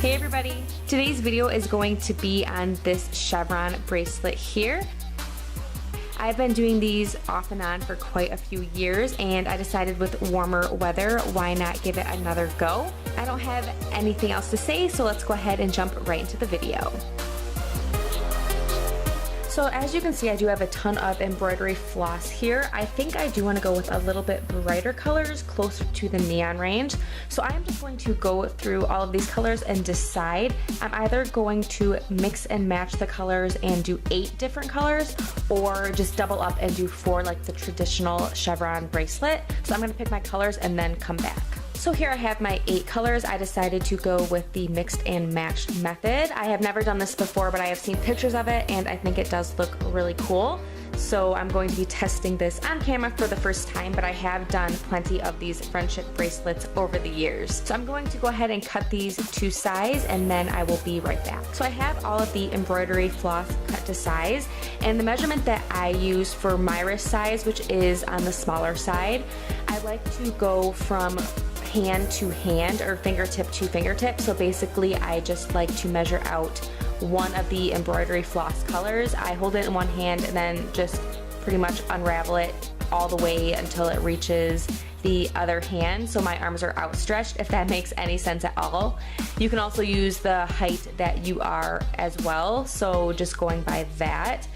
Hey everybody! Today's video is going to be on this Chevron bracelet here. I've been doing these off and on for quite a few years, and I decided with warmer weather, why not give it another go? I don't have anything else to say, so let's go ahead and jump right into the video. So as you can see, I do have a ton of embroidery floss here. I think I do want to go with a little bit brighter colors, closer to the neon range. So I'm just going to go through all of these colors and decide. I'm either going to mix and match the colors and do 8 different colors, or just double up and do 4 like the traditional Chevron bracelet. So I'm going to pick my colors and then come back. So here I have my 8 colors. I decided to go with the mixed and matched method. I have never done this before, but I have seen pictures of it and I think it does look really cool. So I'm going to be testing this on camera for the first time, but I have done plenty of these friendship bracelets over the years. So I'm going to go ahead and cut these to size and then I will be right back. So I have all of the embroidery floss cut to size, and the measurement that I use for my wrist size, which is on the smaller side, I like to go from hand to hand or fingertip to fingertip. So basically I just like to measure out one of the embroidery floss colors. I hold it in one hand and then just pretty much unravel it all the way until it reaches the other hand, so my arms are outstretched, if that makes any sense at all. You can also use the height that you are as well, so just going by that.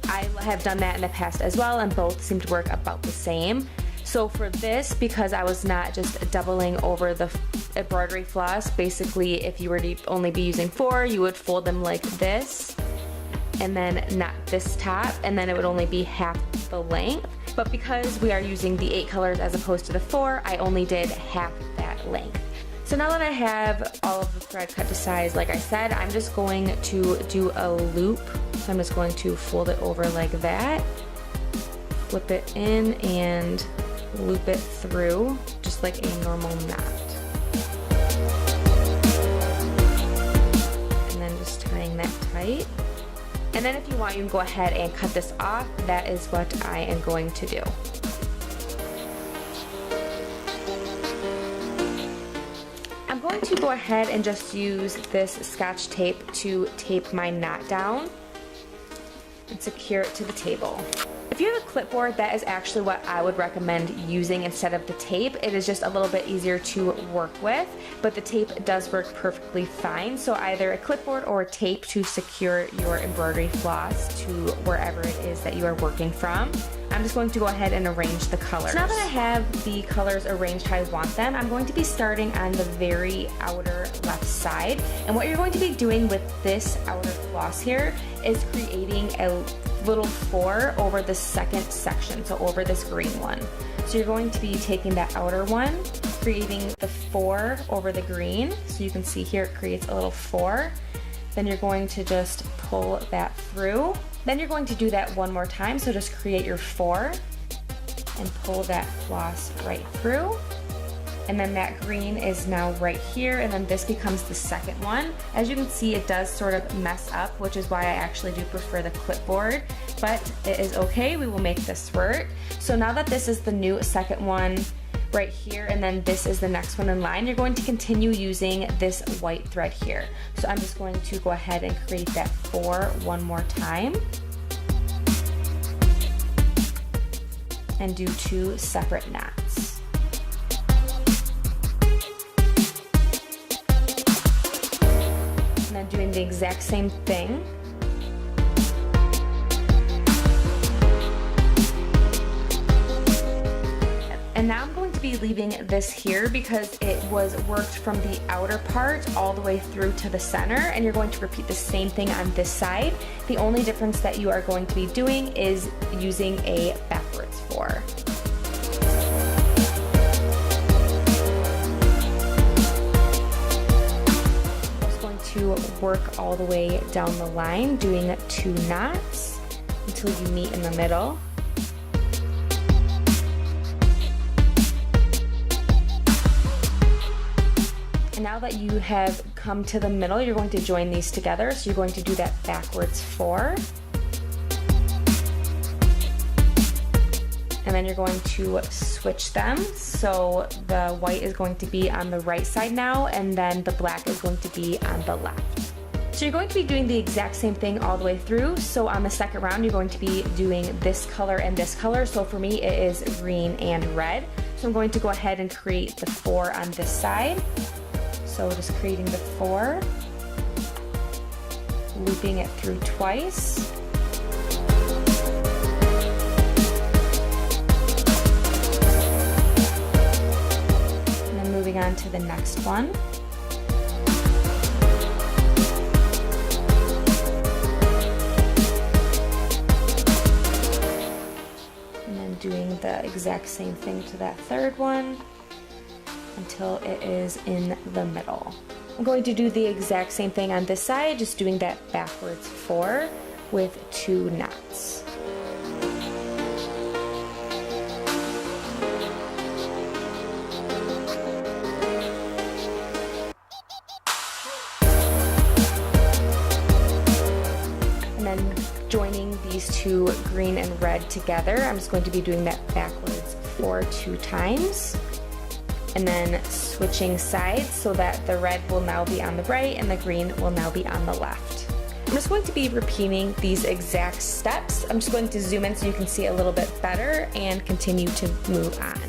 I have done that in the past as well, and both seem to work about the same. So for this, because I was not just doubling over the embroidery floss, basically if you were to only be using 4, you would fold them like this, and then not this top, and then it would only be half the length. But because we are using the 8 colors as opposed to the 4, I only did half that length. So now that I have all of the thread cut to size, like I said, I'm just going to do a loop. So I'm just going to fold it over like that, flip it in, and loop it through just like a normal knot. And then just tying that tight. And then if you want, you can go ahead and cut this off. That is what I am going to do. I'm going to go ahead and just use this Scotch tape to tape my knot down and secure it to the table. If you have a clipboard, that is actually what I would recommend using instead of the tape. It is just a little bit easier to work with, but the tape does work perfectly fine. So either a clipboard or a tape to secure your embroidery floss to wherever it is that you are working from. I'm just going to go ahead and arrange the colors. So now that I have the colors arranged how I want them, I'm going to be starting on the very outer left side. And what you're going to be doing with this outer floss here is creating a little 4 over the second section, so over this green one. So you're going to be taking that outer one, creating the 4 over the green. So you can see here it creates a little 4. Then you're going to just pull that through. Then you're going to do that one more time, so just create your 4 and pull that floss right through. And then that green is now right here, and then this becomes the second one. As you can see, it does sort of mess up, which is why I actually do prefer the clipboard, but it is okay, we will make this work. So now that this is the new second one right here, and then this is the next one in line, you're going to continue using this white thread here. So I'm just going to go ahead and create that 4 one more time and do 2 separate knots. And then doing the exact same thing. And now I'm going to be leaving this here because it was worked from the outer part all the way through to the center, and you're going to repeat the same thing on this side. The only difference that you are going to be doing is using a backwards 4. To work all the way down the line, doing 2 knots until you meet in the middle. And now that you have come to the middle, you're going to join these together. So you're going to do that backwards 4. And then you're going to switch them. So the white is going to be on the right side now, and then the black is going to be on the left. So you're going to be doing the exact same thing all the way through. So on the second round, you're going to be doing this color and this color. So for me, it is green and red. So I'm going to go ahead and create the 4 on this side. So just creating the 4, looping it through twice. And then moving on to the next one. Doing the exact same thing to that third one until it is in the middle. I'm going to do the exact same thing on this side, just doing that backwards 4 with 2 knots. And then joining these 2 green and red together, I'm just going to be doing that backwards 4 2 times. And then switching sides so that the red will now be on the right and the green will now be on the left. I'm just going to be repeating these exact steps. I'm just going to zoom in so you can see a little bit better and continue to move on.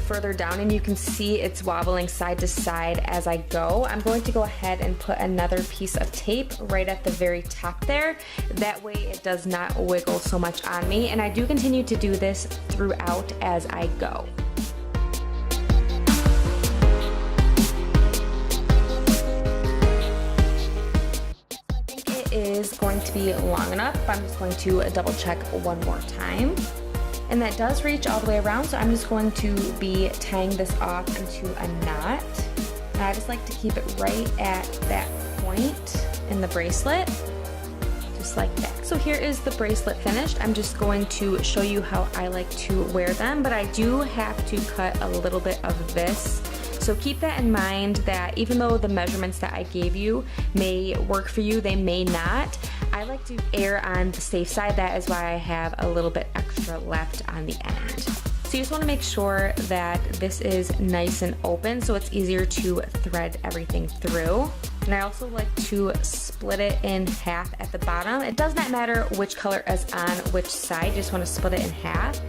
Further down, and you can see it's wobbling side to side as I go. I'm going to go ahead and put another piece of tape right at the very top there. That way it does not wiggle so much on me, and I do continue to do this throughout as I go. I think it is going to be long enough. I'm just going to double check one more time. And that does reach all the way around, so I'm just going to be tying this off into a knot. And I just like to keep it right at that point in the bracelet, just like that. So here is the bracelet finished. I'm just going to show you how I like to wear them, but I do have to cut a little bit of this. So keep that in mind, that even though the measurements that I gave you may work for you, they may not. I like to err on the safe side. That is why I have a little bit extra left on the end. So you just want to make sure that this is nice and open so it's easier to thread everything through. And I also like to split it in half at the bottom. It does not matter which color is on which side, you just want to split it in half.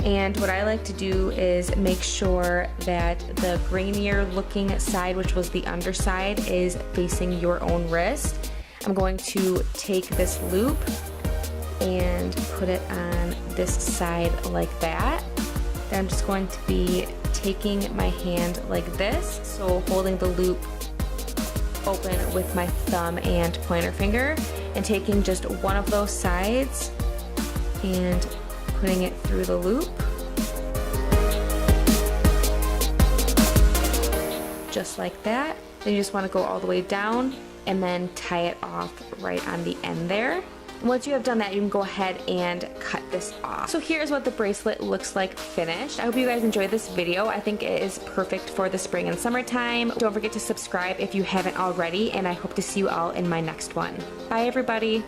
And what I like to do is make sure that the grainier looking side, which was the underside, is facing your own wrist. I'm going to take this loop and put it on this side like that. Then I'm just going to be taking my hand like this, so holding the loop open with my thumb and pointer finger, and taking just one of those sides and putting it through the loop, just like that. Then you just want to go all the way down and then tie it off right on the end there. Once you have done that, you can go ahead and cut this off. So here's what the bracelet looks like finished. I hope you guys enjoyed this video. I think it is perfect for the spring and summertime. Don't forget to subscribe if you haven't already, and I hope to see you all in my next one. Bye everybody.